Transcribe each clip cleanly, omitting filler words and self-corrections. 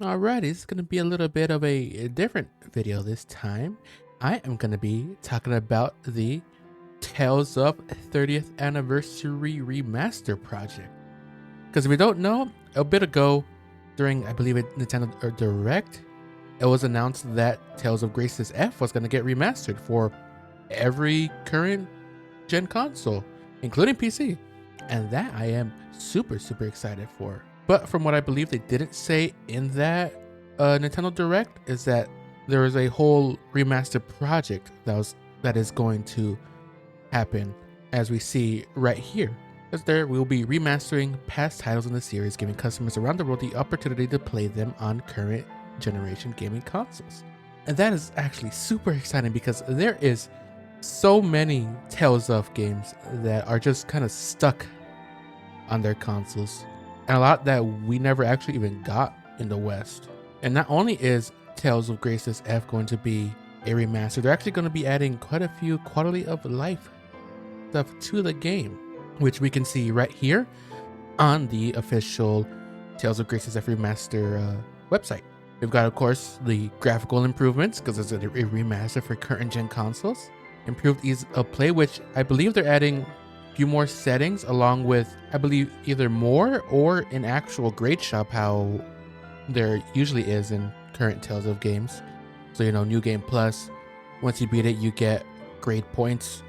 Alrighty, this is going to be a little bit of a different video this time. I am going to be talking about the Tales of 30th Anniversary Remaster project. Because if we don't know, a bit ago, during I believe it Nintendo Direct, it was announced that Tales of Graces F was going to get remastered for every current gen console, including PC. And that I am super excited for. But from what I believe they didn't say in that Nintendo Direct is that there is a whole remaster project that is going to happen, as we see right here. As there will be remastering past titles in the series, giving customers around the world the opportunity to play them on current generation gaming consoles. And that is actually super exciting because there is so many Tales of games that are just kind of stuck on their consoles, and a lot that we never actually even got in the West. And not only is Tales of Graces F going to be a remaster, they're actually going to be adding quite a few quality of life stuff to the game, which we can see right here on the official Tales of Graces F Remaster website. We've got, of course, the graphical improvements because it's a remaster for current gen consoles. Improved ease of play, which I believe they're adding few more settings, along with I believe either more or an actual grade shop, how there usually is in current Tales of games. So New Game Plus, once you beat it you get grade points.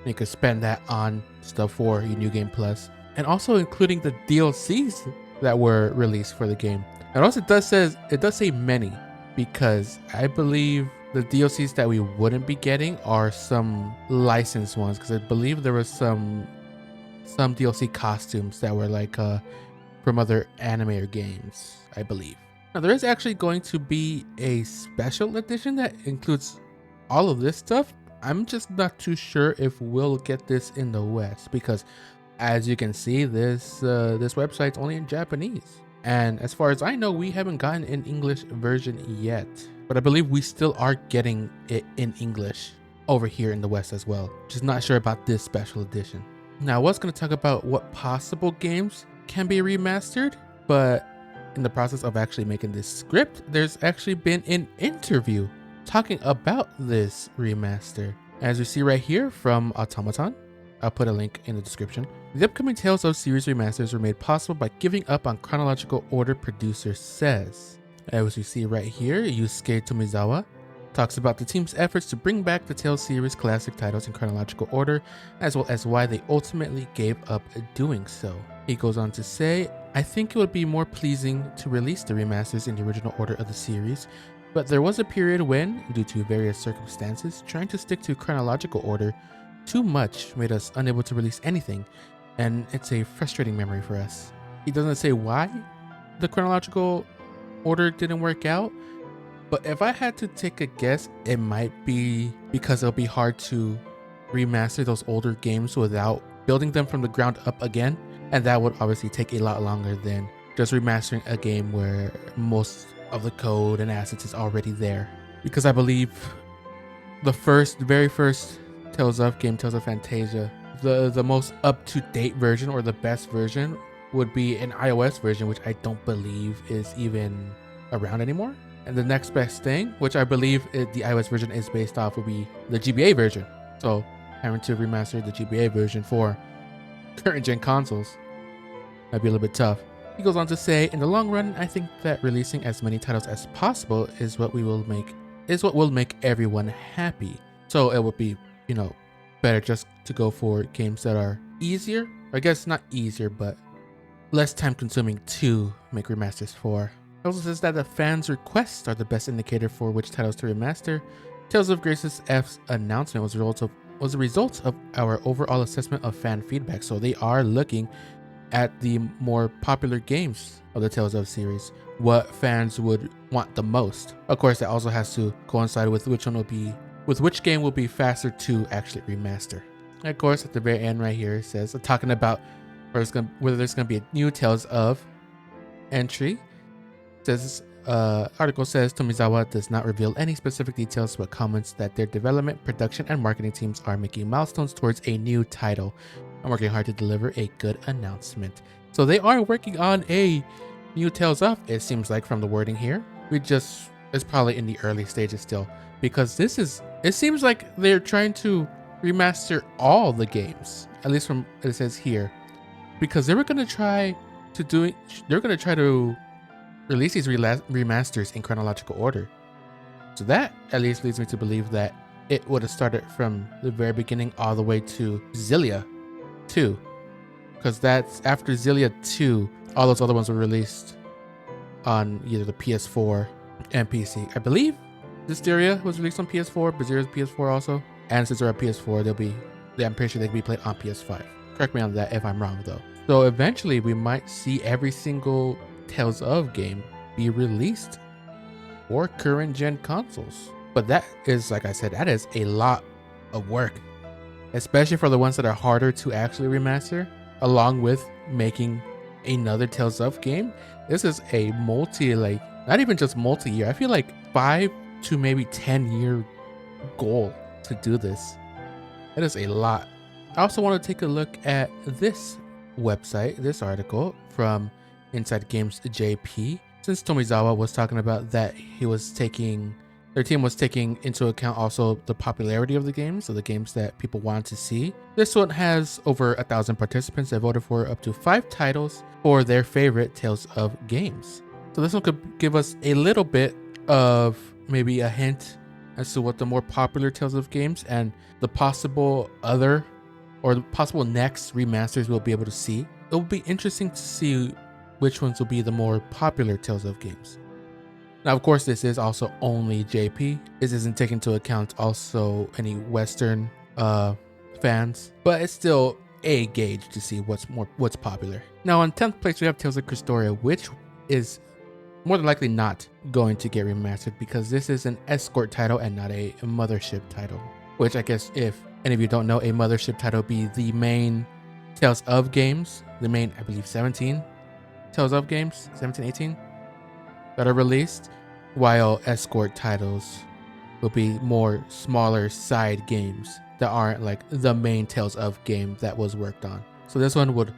You can spend that on stuff for your New Game Plus, and also including the DLCs that were released for the game. And also it does say many, because I believe the DLCs that we wouldn't be getting are some licensed ones, because I believe there was some DLC costumes that were like from other animator games, I believe. Now there is actually going to be a special edition that includes all of this stuff. I'm just not too sure if we'll get this in the West, because as you can see, this website's only in Japanese. And as far as I know, we haven't gotten an English version yet. But I believe we still are getting it in English over here in the West as well. Just not sure about this special edition. Now I was going to talk about what possible games can be remastered, but in the process of actually making this script, there's actually been an interview talking about this remaster. As you see right here from Automaton, I'll put a link in the description. The upcoming Tales of series remasters were made possible by giving up on chronological order, producer says. As you see right here, Yusuke Tomizawa talks about the team's efforts to bring back the Tales series classic titles in chronological order, as well as why they ultimately gave up doing so. He goes on to say, I think it would be more pleasing to release the remasters in the original order of the series, but there was a period when, due to various circumstances, trying to stick to chronological order too much made us unable to release anything, and it's a frustrating memory for us. He doesn't say why the chronological order didn't work out, but if I had to take a guess, it might be because it'll be hard to remaster those older games without building them from the ground up again, and that would obviously take a lot longer than just remastering a game where most of the code and assets is already there. Because I believe the very first Tales of game, Tales of Phantasia, the most up-to-date version or the best version would be an iOS version, which I don't believe is even around anymore. And the next best thing, which I believe the iOS version is based off, would be the GBA version. So having to remaster the GBA version for current gen consoles might be a little bit tough. He goes on to say, in the long run, I think that releasing as many titles as possible is what will make everyone happy. So it would be, better just to go for games that are easier. I guess not easier, but less time consuming to make remasters for. It also says that the fans' requests are the best indicator for which titles to remaster. Tales of Graces F's announcement was a result of our overall assessment of fan feedback. So they are looking at the more popular games of the Tales of series, what fans would want the most. Of course, that also has to coincide with which game will be faster to actually remaster. And of course, at the very end right here, it says talking about whether there's going to be a new Tales of entry. This article says Tomizawa does not reveal any specific details, but comments that their development, production, and marketing teams are making milestones towards a new title. I'm working hard to deliver a good announcement. So they are working on a new Tales of, it seems like from the wording here. It's probably in the early stages still, because it seems like they're trying to remaster all the games, at least from what it says here, because they're going to try to release these remasters in chronological order. So that at least leads me to believe that it would have started from the very beginning all the way to Xillia 2, because that's after Xillia 2, all those other ones were released on either the PS4 and PC. I believe Zestiria was released on PS4, Berseria's PS4 also, and since they're on PS4, I'm pretty sure they can be played on PS5. Correct me on that if I'm wrong though. So eventually we might see every single Tales of game be released for current gen consoles. But that is, like I said, that is a lot of work, especially for the ones that are harder to actually remaster, along with making another Tales of game. This is a not even just multi-year, I feel like 5 to maybe 10-year goal to do this. That is a lot. I also want to take a look at this website, this article from Inside Games JP, since Tomizawa was talking about that their team was taking into account also the popularity of the games, so the games that people wanted to see. This one has over 1,000 participants that voted for up to 5 titles for their favorite Tales of games. So this one could give us a little bit of maybe a hint as to what the more popular Tales of games and the possible next remasters we'll be able to see. It will be interesting to see which ones will be the more popular Tales of games. Now, of course, this is also only JP. This isn't taking into account also any Western fans, but it's still a gauge to see what's popular. Now, on 10th place, we have Tales of Krystoria, which is more than likely not going to get remastered because this is an escort title and not a mothership title. Which I guess, if any of you don't know, a mothership title would be the main Tales of games, the main, I believe, 17 Tales of games, 17, 18 that are released, while escort titles will be more smaller side games that aren't like the main Tales of game that was worked on. So this one would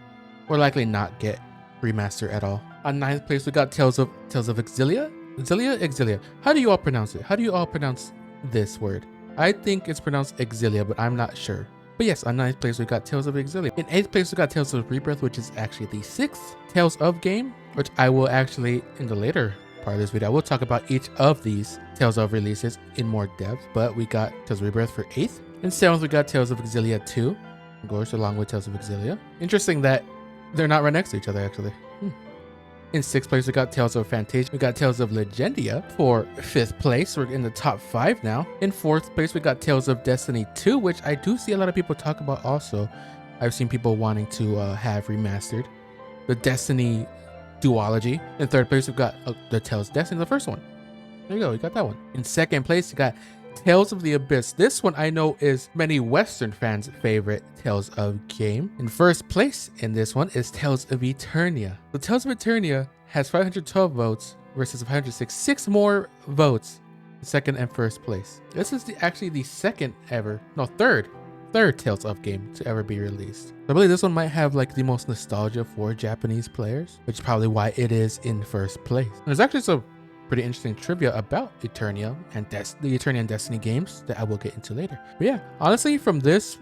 more likely not get remastered at all. On 9th place, we got Tales of Xillia. Xillia. How do you all pronounce it? How do you all pronounce this word? I think it's pronounced Xillia, but I'm not sure. But yes, on 9th place, we got Tales of Xillia. In 8th place, we got Tales of Rebirth, which is actually the 6th Tales of game, which I will actually, in the later part of this video, I will talk about each of these Tales of releases in more depth. But we got Tales of Rebirth for 8th. In 7th, we got Tales of Xillia 2, of course, along with Tales of Xillia. Interesting that they're not right next to each other, actually. In 6th place, we got Tales of Phantasia. We got Tales of Legendia for 5th place. We're in the top 5 now. In 4th place, we got Tales of Destiny 2, which I do see a lot of people talk about also. I've seen people wanting to have remastered. The Destiny duology. In 3rd place, we've got the Tales of Destiny, the first one. There you go, we got that one. In 2nd place, we got Tales of the Abyss. This one I know is many Western fans' favorite Tales of game. In 1st place in this one is Tales of Eternia. The Tales of Eternia has 512 votes versus 506 more votes in 2nd and 1st place. This is actually the third Tales of game to ever be released. I believe this one might have like the most nostalgia for Japanese players, which is probably why it is in 1st place. And there's actually some pretty interesting trivia about Eternia and the Eternia and Destiny games that I will get into later. But yeah, honestly, from this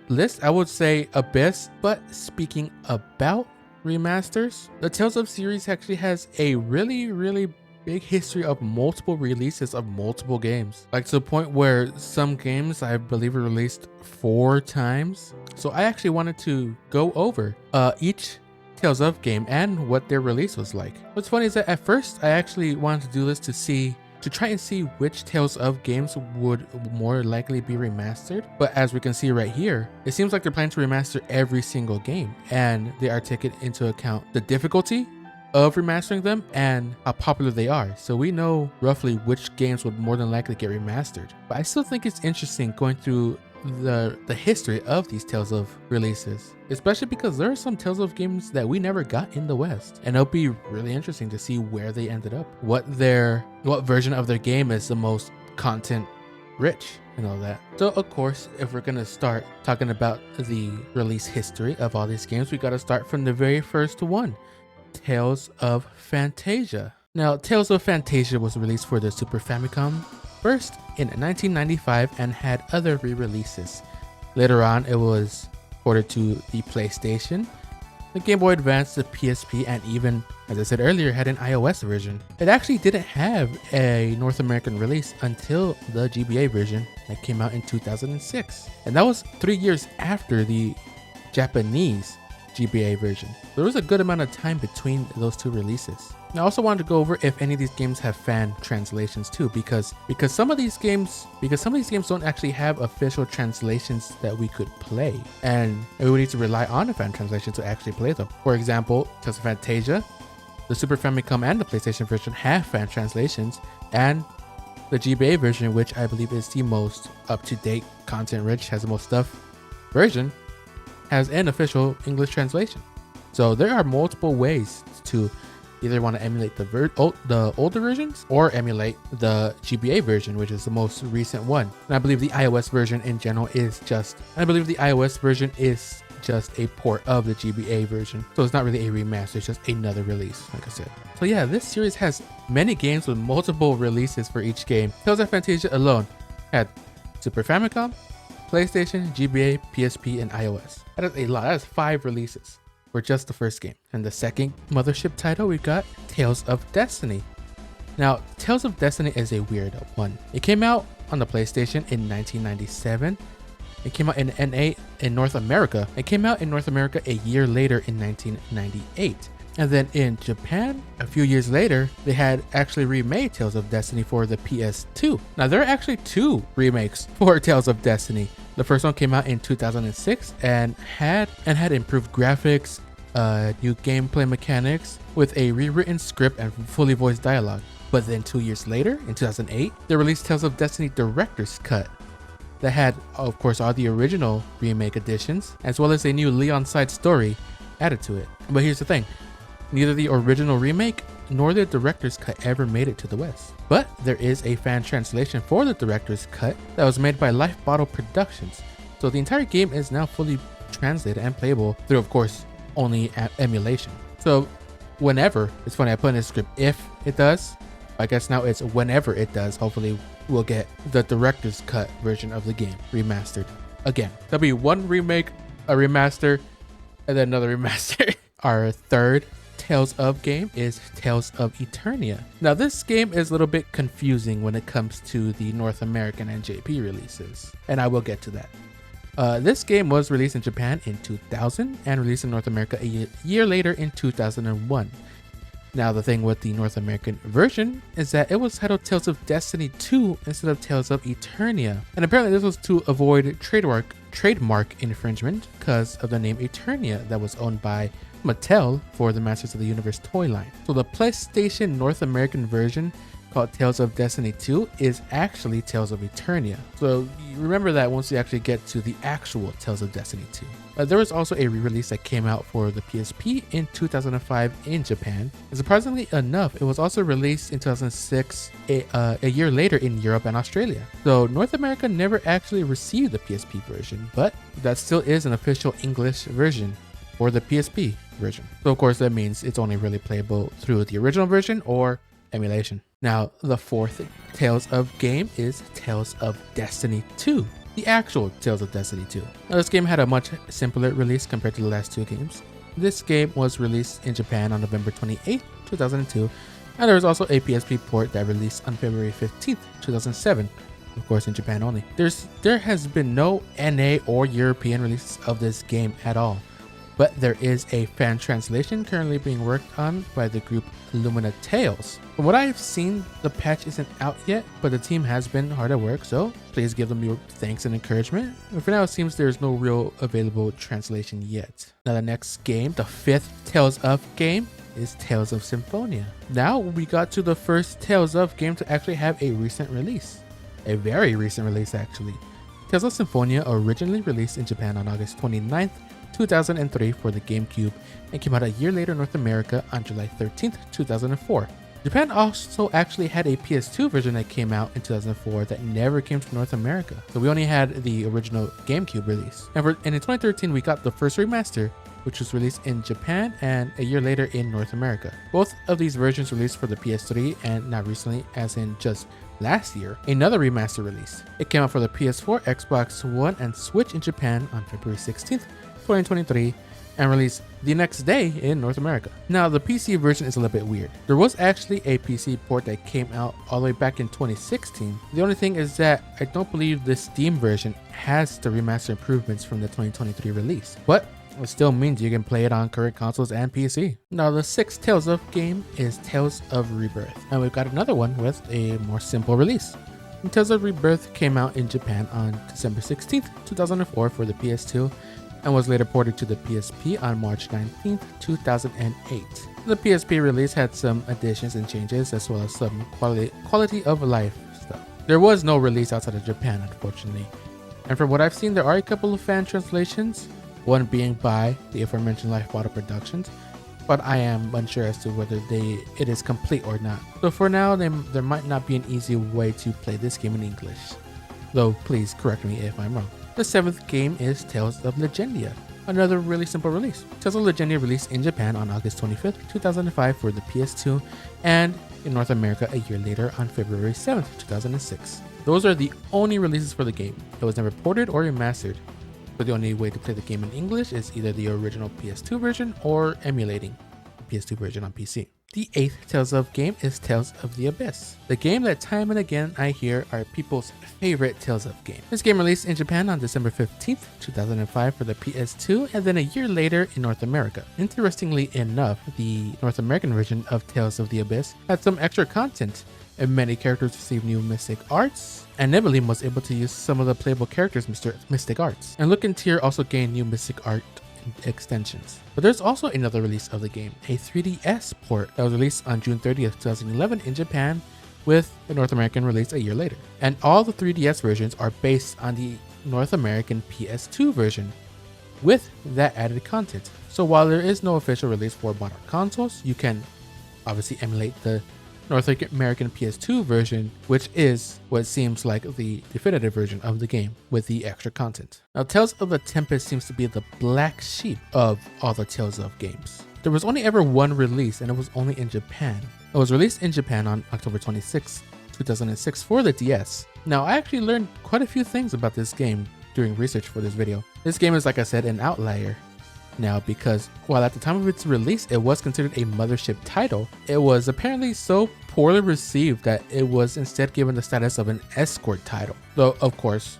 list, I would say Abyss. But speaking about remasters, the Tales of series actually has a really big history of multiple releases of multiple games, like to the point where some games I believe were released 4 times. So I actually wanted to go over each Tales of game and what their release was like. What's funny is that at first I actually wanted to do this to try and see which Tales of games would more likely be remastered. But as we can see right here, it seems like they're planning to remaster every single game, and they are taking into account the difficulty of remastering them and how popular they are. So we know roughly which games would more than likely get remastered. But I still think it's interesting going through the history of these Tales of releases, especially because there are some Tales of games that we never got in the West, and it'll be really interesting to see where they ended up, what version of their game is the most content rich and all that. So of course, if we're gonna start talking about the release history of all these games, we gotta start from the very first one, Tales of Phantasia. Now, Tales of Phantasia was released for the Super Famicom first in 1995 and had other re-releases. Later on, it was ported to the PlayStation, the Game Boy Advance, the PSP, and even, as I said earlier, had an iOS version. It actually didn't have a North American release until the GBA version that came out in 2006. And that was 3 years after the Japanese GBA version. There was a good amount of time between those two releases. I also wanted to go over if any of these games have fan translations too, because some of these games don't actually have official translations that we could play, and we would need to rely on a fan translation to actually play them. For example, Tales of Phantasia, the Super Famicom and the PlayStation version have fan translations, and the GBA version, which I believe is the most up-to-date, content-rich, has the most stuff version, has an official English translation. So there are multiple ways to either want to emulate the older versions or emulate the GBA version, which is the most recent one. And I believe the iOS version in general is just a port of the GBA version. So it's not really a remaster, it's just another release, like I said. So yeah, this series has many games with multiple releases for each game. Tales of Phantasia alone had Super Famicom, PlayStation, GBA, PSP, and iOS. That is a lot. That is 5 releases for just the first game. And the second mothership title, we got Tales of Destiny. Now, Tales of Destiny is a weird one. It came out on the PlayStation in 1997. It came out in NA in North America. It came out in North America a year later in 1998. And then in Japan, a few years later, they had actually remade Tales of Destiny for the PS2. Now, there are actually 2 remakes for Tales of Destiny. The first one came out in 2006 and had improved graphics, new gameplay mechanics with a rewritten script and fully voiced dialogue. But then 2 years later, in 2008, they released Tales of Destiny Director's Cut that had, of course, all the original remake editions, as well as a new Leon side story added to it. But here's the thing, neither the original remake nor the Director's Cut ever made it to the West. But there is a fan translation for the Director's Cut that was made by Life Bottle Productions. So the entire game is now fully translated and playable through, of course, only emulation. So whenever, it's funny, I put in the script if it does, I guess now it's whenever it does, hopefully we'll get the Director's Cut version of the game remastered again. There'll be one remake, a remaster, and then another remaster. Our third Tales of game is Tales of Eternia. Now this game is a little bit confusing when it comes to the North American and JP releases, and I will get to that. This game was released in Japan in 2000 and released in North America a year later in 2001. Now the thing with the North American version is that it was titled Tales of Destiny 2 instead of Tales of Eternia, and apparently this was to avoid trademark infringement because of the name Eternia that was owned by Mattel for the Masters of the Universe toy line. So the PlayStation North American version, called Tales of Destiny 2, is actually Tales of Eternia. So you remember that once you actually get to the actual Tales of Destiny 2. There was also a re-release that came out for the PSP in 2005 in Japan. And surprisingly enough, it was also released in 2006, a year later in Europe and Australia. So North America never actually received the PSP version, but that still is an official English version for the PSP version. So of course that means it's only really playable through the original version or emulation. Now the fourth Tales of game is Tales of Destiny 2, the actual Tales of Destiny 2. Now this game had a much simpler release compared to the last 2 games. This game was released in Japan on November 28, 2002, and there was also a PSP port that released on February 15th, 2007. Of course in Japan only. There has been no NA or European releases of this game at all. But there is a fan translation currently being worked on by the group Lumina Tales. From what I've seen, the patch isn't out yet, but the team has been hard at work, so please give them your thanks and encouragement. But for now, it seems there's no real available translation yet. Now the next game, the 5th Tales of game, is Tales of Symphonia. Now we got to the first Tales of game to actually have a recent release. A very recent release actually. Tales of Symphonia originally released in Japan on August 29th, 2003 for the GameCube and came out a year later in North America on July 13th, 2004. Japan also actually had a PS2 version that came out in 2004 that never came to North America. So we only had the original GameCube release. And in 2013 we got the first remaster which was released in Japan and a year later in North America. Both of these versions released for the PS3 and not recently, as in just last year, another remaster release. It came out for the PS4, Xbox One, and Switch in Japan on February 16th, 2023, and released the next day in North America. Now, the PC version is a little bit weird. There was actually a PC port that came out all the way back in 2016. The only thing is that I don't believe the Steam version has the remaster improvements from the 2023 release, but it still means you can play it on current consoles and PC. Now, the sixth Tales of game is Tales of Rebirth, and we've got another one with a more simple release. And Tales of Rebirth came out in Japan on December 16th, 2004 for the PS2, and was later ported to the PSP on March 19th, 2008. The PSP release had some additions and changes, as well as some quality of life stuff. There was no release outside of Japan, unfortunately. And from what I've seen, there are a couple of fan translations, one being by the aforementioned Lifebottle Productions, but I am unsure as to whether it is complete or not. So for now, there might not be an easy way to play this game in English, though please correct me if I'm wrong. The seventh game is Tales of Legendia, another really simple release. Tales of Legendia released in Japan on August 25th, 2005 for the PS2, and in North America a year later on February 7th, 2006. Those are the only releases for the game. It was never ported or remastered, but the only way to play the game in English is either the original PS2 version or emulating the PS2 version on PC. The eighth Tales of game is Tales of the Abyss, the game that time and again I hear are people's favorite Tales of game. This game released in Japan on December 15th, 2005 for the PS2, and then a year later in North America. Interestingly enough, the North American version of Tales of the Abyss had some extra content, and many characters received new mystic arts, and Nibelim was able to use some of the playable characters' mystic arts. And Look and Tear also gained new mystic art extensions. But there's also another release of the game, a 3DS port that was released on June 30th, 2011 in Japan, with the North American release a year later. And all the 3DS versions are based on the North American PS2 version with that added content. So while there is no official release for modern consoles, you can obviously emulate the North American PS2 version, which is what seems like the definitive version of the game with the extra content. Now, Tales of the Tempest seems to be the black sheep of all the Tales of games. There was only ever one release, and it was only in Japan. It was released in Japan on October 26, 2006 for the DS. Now, I actually learned quite a few things about this game during research for this video. This game is, like I said, an outlier now, because while at the time of its release it was considered a mothership title, it was apparently so poorly received that it was instead given the status of an escort title. Though of course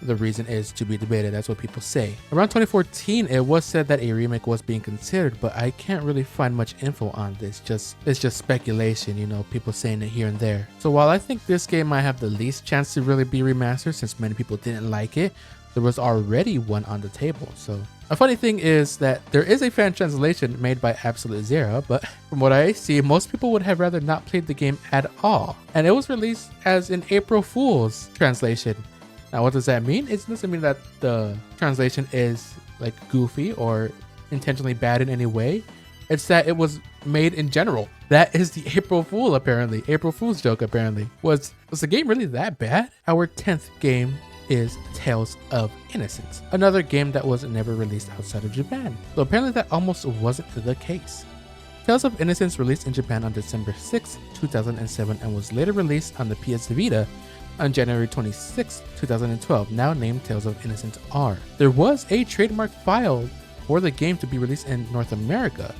the reason is to be debated, that's what people say. Around 2014 it was said that a remake was being considered, but I can't really find much info on this. It's just speculation, you know, people saying it here and there. So while I think this game might have the least chance to really be remastered since many people didn't like it, there was already one on the table. So a funny thing is that there is a fan translation made by Absolute Zero, but from what I see, most people would have rather not played the game at all. And it was released as an April Fool's translation. Now, what does that mean? It doesn't mean that the translation is like goofy or intentionally bad in any way. It's that it was made in general. That is the April Fool, apparently. April Fool's joke, apparently. Was the game really that bad? Our 10th game is Tales of Innocence, another game that was never released outside of Japan, though apparently that almost wasn't the case. Tales of Innocence released in Japan on December 6, 2007 and was later released on the PS Vita on January 26, 2012, now named Tales of Innocence R. There was a trademark filed for the game to be released in North America,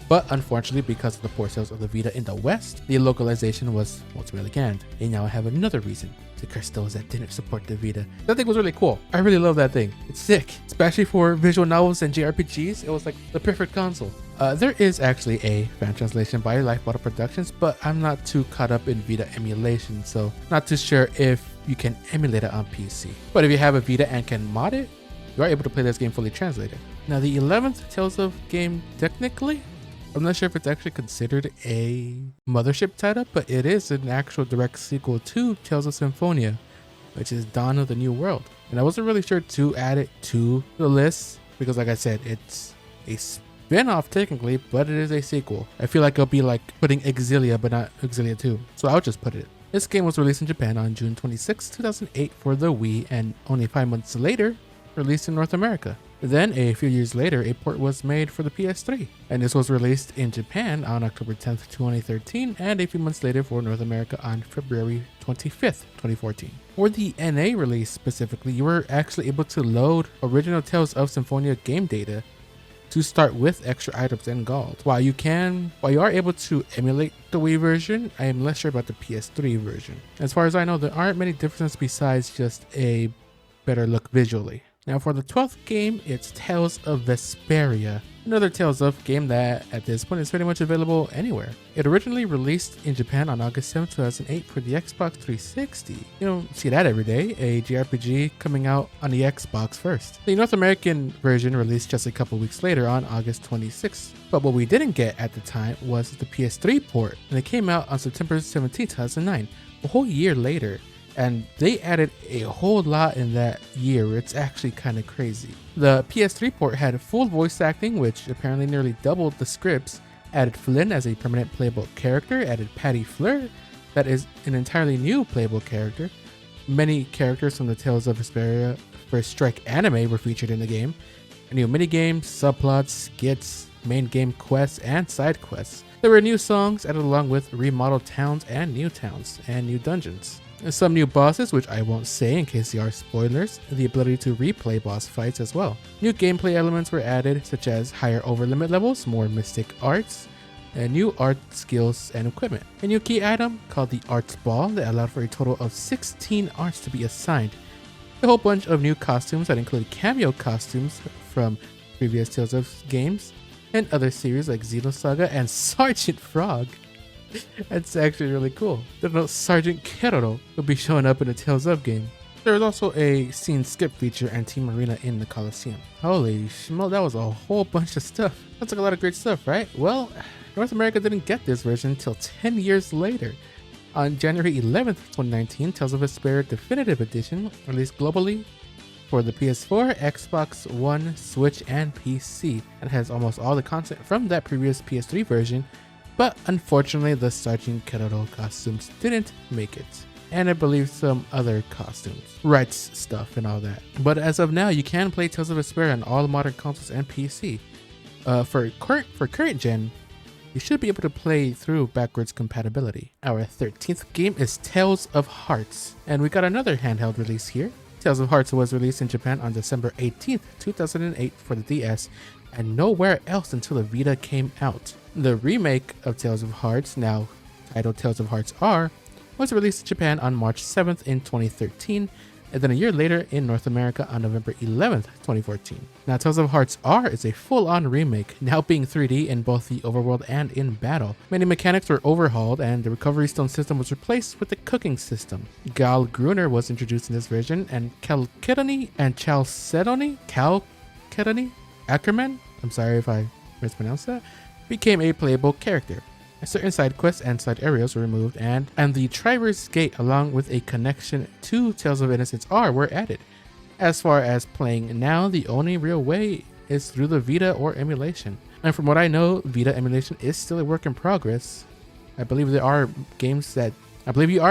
but unfortunately, because of the poor sales of the Vita in the West, the localization was ultimately canned. And now I have another reason to curse those that didn't support the Vita. That thing was really cool. I really love that thing. It's sick, especially for visual novels and JRPGs. It was like the perfect console. There is actually a fan translation by Lifebottle Productions, but I'm not too caught up in Vita emulation, so not too sure if you can emulate it on PC. But if you have a Vita and can mod it, you are able to play this game fully translated. Now, the 11th Tales of game, technically, I'm not sure if it's actually considered a mothership title, but it is an actual direct sequel to Tales of Symphonia, which is Dawn of the New World. And I wasn't really sure to add it to the list because, like I said, it's a spin-off technically, but it is a sequel. I feel like it'll be like putting Xillia, but not Xillia 2. So I'll just put it. This game was released in Japan on June 26, 2008 for the Wii, and only 5 months later, released in North America. Then, a few years later, a port was made for the PS3, and this was released in Japan on October 10th, 2013, and a few months later for North America on February 25th, 2014. For the NA release specifically, you were actually able to load original Tales of Symphonia game data to start with extra items and gold. While you are able to emulate the Wii version, I am less sure about the PS3 version. As far as I know, there aren't many differences besides just a better look visually. Now for the 12th game, it's Tales of Vesperia, another Tales of game that at this point is pretty much available anywhere. It originally released in Japan on August 7, 2008 for the Xbox 360. You don't see that every day, a JRPG coming out on the Xbox first. The North American version released just a couple weeks later on August 26. But what we didn't get at the time was the PS3 port, and it came out on September 17, 2009, a whole year later. And they added a whole lot in that year. It's actually kind of crazy. The PS3 port had full voice acting, which apparently nearly doubled the scripts, added Flynn as a permanent playable character, added Patty Fleur, that is an entirely new playable character. Many characters from the Tales of Vesperia First Strike anime were featured in the game. New minigames, subplots, skits, main game quests, and side quests. There were new songs added along with remodeled towns and new dungeons. Some new bosses, which I won't say in case they are spoilers, the ability to replay boss fights as well. New gameplay elements were added, such as higher overlimit levels, more mystic arts, and new art skills and equipment. A new key item called the Arts Ball that allowed for a total of 16 arts to be assigned. A whole bunch of new costumes that included cameo costumes from previous Tales of games and other series like Xenosaga and Sergeant Frog. That's actually really cool. The Sergeant Keroro will be showing up in the Tales of game. There was also a scene skip feature and team arena in the Coliseum. Holy schmo, that was a whole bunch of stuff. That's like a lot of great stuff, right? Well, North America didn't get this version until 10 years later. On January 11th, 2019, Tales of Vesperia Definitive Edition released globally for the PS4, Xbox One, Switch, and PC, and has almost all the content from that previous PS3 version. But unfortunately, the Sergeant Keroro costumes didn't make it. And I believe some other costumes, rights stuff and all that. But as of now, you can play Tales of Vesperia on all modern consoles and PC. For current gen, you should be able to play through backwards compatibility. Our 13th game is Tales of Hearts, and we got another handheld release here. Tales of Hearts was released in Japan on December 18th, 2008 for the DS, and nowhere else until the Vita came out. The remake of Tales of Hearts, now titled Tales of Hearts R, was released in Japan on March 7th in 2013, and then a year later in North America on November 11th, 2014. Now Tales of Hearts R is a full-on remake, now being 3D in both the overworld and in battle. Many mechanics were overhauled, and the recovery stone system was replaced with the cooking system. Gal Gruner was introduced in this version, and Chalcedony Ackerman, I'm sorry if I mispronounced that, became a playable character. Certain side quests and side areas were removed, and the Triver's Gate along with a connection to Tales of Innocence R were added. As far as playing now, the only real way is through the Vita or emulation. And from what I know, Vita emulation is still a work in progress. I believe you are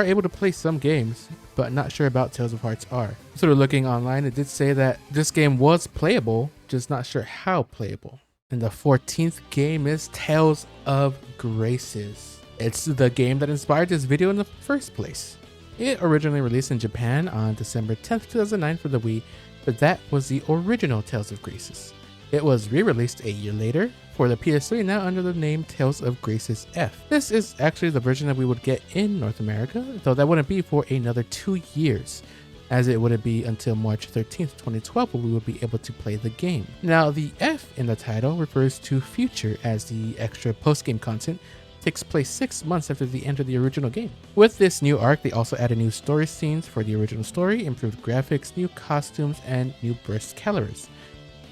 able to play some games, but not sure about Tales of Hearts R. Sort of looking online, it did say that this game was playable, just not sure how playable. And the 14th game is Tales of Graces. It's the game that inspired this video in the first place. It originally released in Japan on December 10th, 2009 for the Wii, but that was the original Tales of Graces. It was re-released a year later for the PS3, now under the name Tales of Graces F. This is actually the version that we would get in North America, though that wouldn't be for another 2 years, as it wouldn't be until March 13th, 2012 when we would be able to play the game. Now, the F in the title refers to future, as the extra post-game content takes place 6 months after the end of the original game. With this new arc, they also added new story scenes for the original story, improved graphics, new costumes, and new burst calories.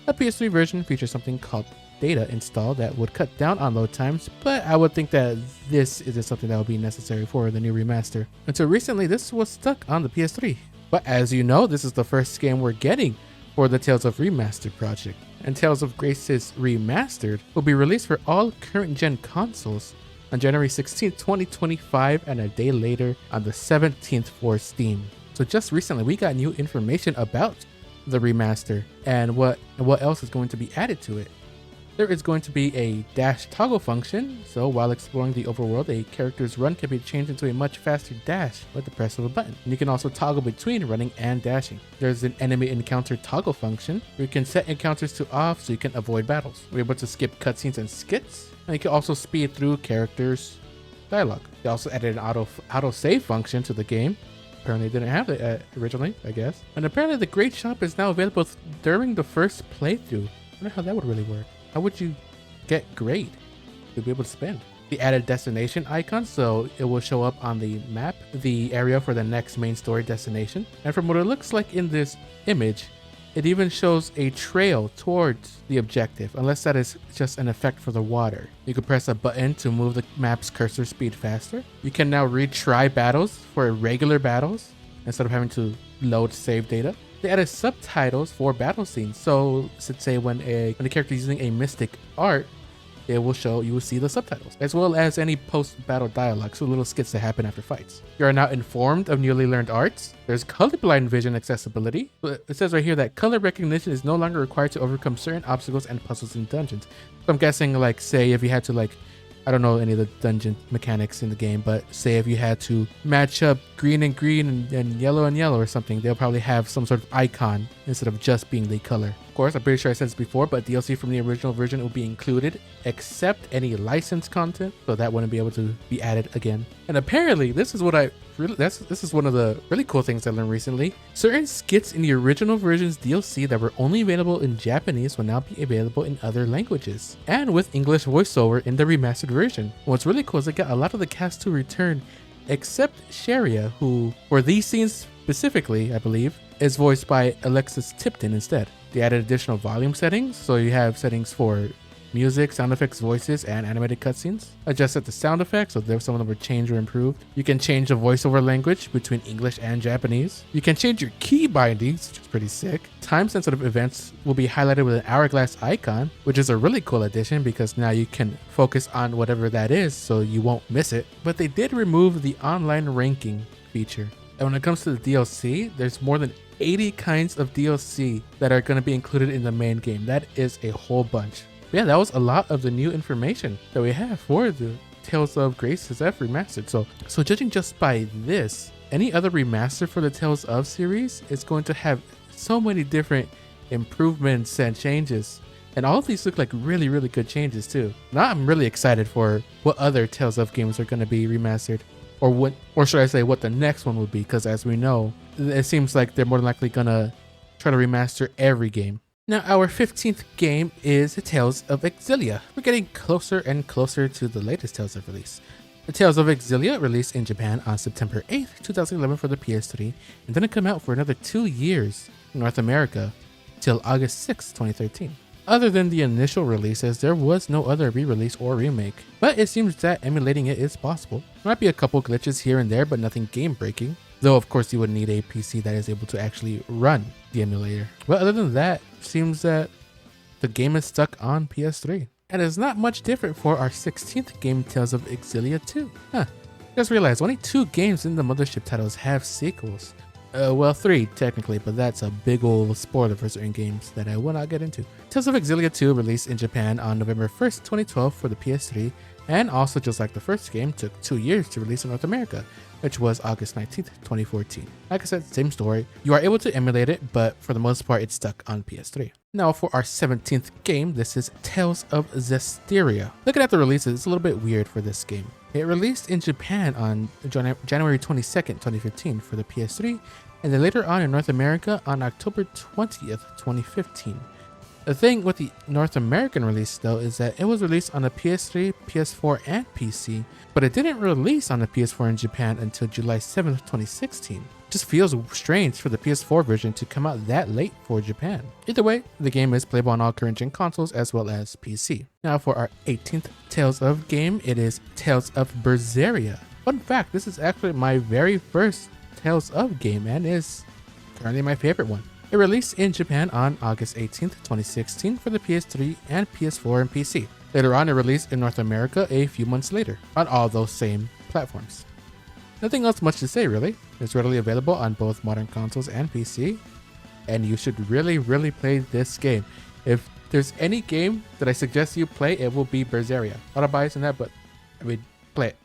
The PS3 version features something called data install that would cut down on load times, but I would think that this isn't something that would be necessary for the new remaster. Until recently, this was stuck on the PS3. But as you know, this is the first game we're getting for the Tales of Remastered project, and Tales of Graces Remastered will be released for all current gen consoles on January 16th, 2025, and a day later on the 17th for Steam. So just recently we got new information about the remaster. And what else is going to be added to it? There is going to be a dash toggle function, so while exploring the overworld, a character's run can be changed into a much faster dash with the press of a button. And you can also toggle between running and dashing. There's an enemy encounter toggle function, where you can set encounters to off so you can avoid battles. We're able to skip cutscenes and skits, and you can also speed through characters' dialogue. They also added an auto save function to the game. Apparently they didn't have it originally, I guess. And apparently the Great Shop is now available during the first playthrough. I wonder how that would really work. How would you get grade to be able to spend? The added destination icon, so it will show up on the map, the area for the next main story destination. And from what it looks like in this image, it even shows a trail towards the objective, unless that is just an effect for the water. You can press a button to move the map's cursor speed faster. You can now retry battles for regular battles instead of having to load save data. They added subtitles for battle scenes. So let's say when the character is using a mystic art, it will show, you will see the subtitles, as well as any post-battle dialogue, so little skits that happen after fights. You are now informed of newly learned arts. There's colorblind vision accessibility. It says right here that color recognition is no longer required to overcome certain obstacles and puzzles in dungeons. So I'm guessing, like, say if you had to, like, I don't know any of the dungeon mechanics in the game, but say if you had to match up green and green and yellow or something, they'll probably have some sort of icon instead of just being the color. Of course, I'm pretty sure I said this before, but DLC from the original version will be included except any licensed content, so that wouldn't be able to be added again. And apparently, this is what this is one of the really cool things I learned recently. Certain skits in the original version's DLC that were only available in Japanese will now be available in other languages, and with English voiceover in the remastered version. What's really cool is they got a lot of the cast to return, except Xillia, who, for these scenes specifically, I believe, is voiced by Alexis Tipton instead. They added additional volume settings, so you have settings for music, sound effects, voices, and animated cutscenes. Adjusted the sound effects, so some of them were changed or improved. You can change the voiceover language between English and Japanese. You can change your key bindings, which is pretty sick. Time-sensitive events will be highlighted with an hourglass icon, which is a really cool addition because now you can focus on whatever that is so you won't miss it. But they did remove the online ranking feature. And when it comes to the DLC, there's more than 80 kinds of DLC that are going to be included in the main game. That is a whole bunch. Yeah, that was a lot of the new information that we have for the Tales of Graces F Remastered. So judging just by this, any other remaster for the Tales of series is going to have so many different improvements and changes. And all of these look like really, really good changes too. Now I'm really excited for what other Tales of games are going to be remastered. Or should I say what the next one will be, because as we know, it seems like they're more than likely going to try to remaster every game. Now, our 15th game is the Tales of Xillia. We're getting closer and closer to the latest Tales of release. The Tales of Xillia released in Japan on September 8th, 2011 for the PS3, and didn't come out for another 2 years in North America till August 6, 2013. Other than the initial releases, there was no other re-release or remake, but it seems that emulating it is possible. There might be a couple glitches here and there, but nothing game-breaking. Though, of course, you would need a PC that is able to actually run the emulator. But other than that, it seems that the game is stuck on PS3. And it's not much different for our 16th game, Tales of Xillia 2. Just realized only 2 games in the Mothership titles have sequels. Well, 3 technically, but that's a big old spoiler for certain games that I will not get into. Tales of Xillia 2 released in Japan on November 1st, 2012 for the PS3, and also just like the first game, took 2 years to release in North America, which was August 19th, 2014. Like I said, same story. You are able to emulate it, but for the most part, it's stuck on PS3. Now for our 17th game, this is Tales of Zestiria. Looking at the releases, it's a little bit weird for this game. It released in Japan on January 22nd, 2015 for the PS3, and then later on in North America on October 20th, 2015. The thing with the North American release though is that it was released on the PS3, PS4, and PC, but it didn't release on the PS4 in Japan until July 7th, 2016. Just feels strange for the PS4 version to come out that late for Japan. Either way, the game is playable on all current gen consoles as well as PC. Now for our 18th Tales of game, it is Tales of Berseria. Fun fact, this is actually my very first Tales of game and is currently my favorite one. It released in Japan on August 18th, 2016 for the PS3 and PS4 and PC. Later on, it released in North America a few months later on all those same platforms. Nothing else much to say really. It's readily available on both modern consoles and PC. and you should really play this game. If there's any game that I suggest you play, it will be Berseria. A lot of bias in that, but I mean, play it.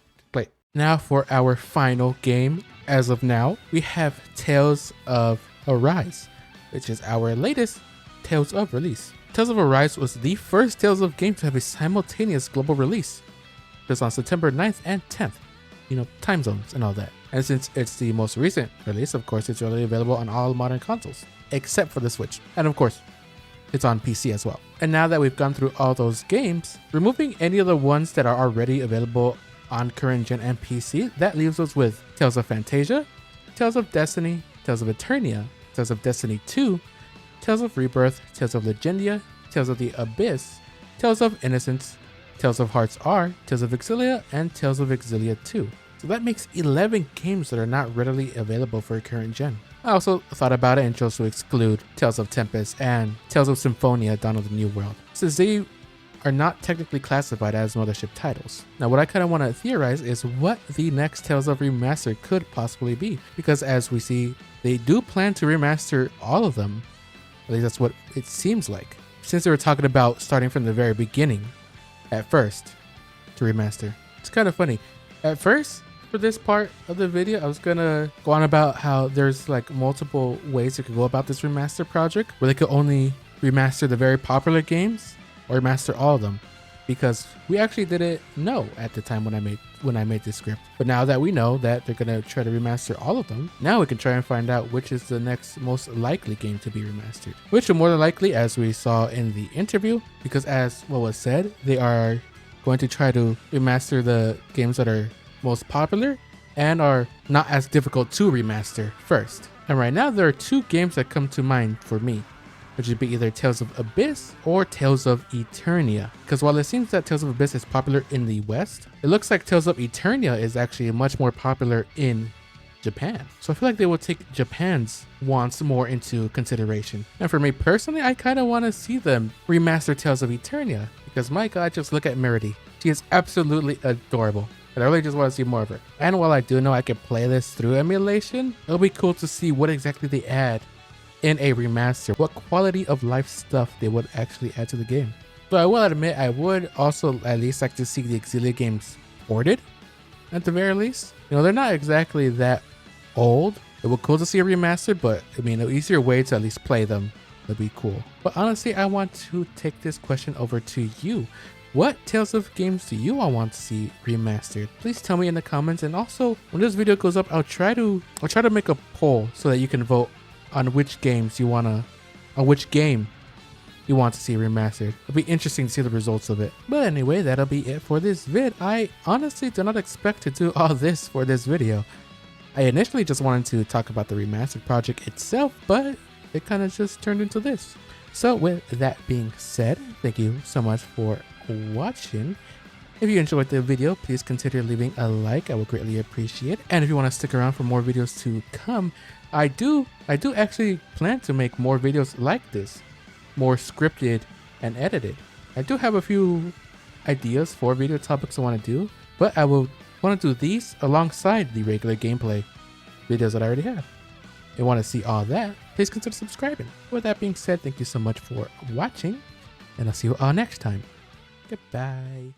Now for our final game. As of now, we have Tales of Arise, which is our latest Tales of release. Tales of Arise was the first Tales of game to have a simultaneous global release. It was on September 9th and 10th. You know, time zones and all that. And since it's the most recent release, of course, it's already available on all modern consoles, except for the Switch. And of course, it's on PC as well. And now that we've gone through all those games, removing any of the ones that are already available on current gen and PC, that leaves us with Tales of Phantasia, Tales of Destiny, Tales of Eternia, Tales of Destiny 2, Tales of Rebirth, Tales of Legendia, Tales of the Abyss, Tales of Innocence, Tales of Hearts R, Tales of Xillia, and Tales of Xillia 2. So that makes 11 games that are not readily available for current gen. I also thought about it and chose to exclude Tales of Tempest and Tales of Symphonia Dawn of the New World, since they are not technically classified as mothership titles. Now what I kind of want to theorize is what the next Tales of Remastered could possibly be, because as we see, they do plan to remaster all of them. At least that's what it seems like, since they were talking about starting from the very beginning at first to remaster. It's kind of funny. At first, for this part of the video, I was gonna go on about how there's like multiple ways you could go about this remaster project, where they could only remaster the very popular games or remaster all of them, because we actually didn't know at the time when I made this script. But now that we know that they're gonna try to remaster all of them, now we can try and find out which is the next most likely game to be remastered. Which are more than likely, as we saw in the interview, because as what was said, they are going to try to remaster the games that are most popular and are not as difficult to remaster first. And right now there are two games that come to mind for me, which would be either Tales of Abyss or Tales of Eternia. Because while it seems that Tales of Abyss is popular in the West, it looks like Tales of Eternia is actually much more popular in Japan. So I feel like they will take Japan's wants more into consideration. And for me personally, I kind of want to see them remaster Tales of Eternia, because my god, just look at Merity. She is absolutely adorable. And I really just want to see more of her. And while I do know I can play this through emulation, it'll be cool to see what exactly they add in a remaster, what quality of life stuff they would actually add to the game. So I will admit, I would also at least like to see the Xillia games ported, at the very least. You know, they're not exactly that old. It would be cool to see a remaster, but I mean, an easier way to at least play them would be cool. But honestly, I want to take this question over to you. What Tales of games do you all want to see remastered? Please tell me in the comments, and also when this video goes up, I'll try to make a poll so that you can vote on which game you want to see remastered. It'll be interesting to see the results of it. But anyway, that'll be it for this vid. I honestly did not expect to do all this for this video. I initially just wanted to talk about the remastered project itself, but it kind of just turned into this. So with that being said, thank you so much for watching. If you enjoyed the video, please consider leaving a like. I would greatly appreciate it. And if you want to stick around for more videos to come, I do actually plan to make more videos like this, more scripted and edited. I do have a few ideas for video topics I want to do, but I will want to do these alongside the regular gameplay videos that I already have. If you want to see all that, please consider subscribing. With that being said, thank you so much for watching, and I'll see you all next time. Goodbye.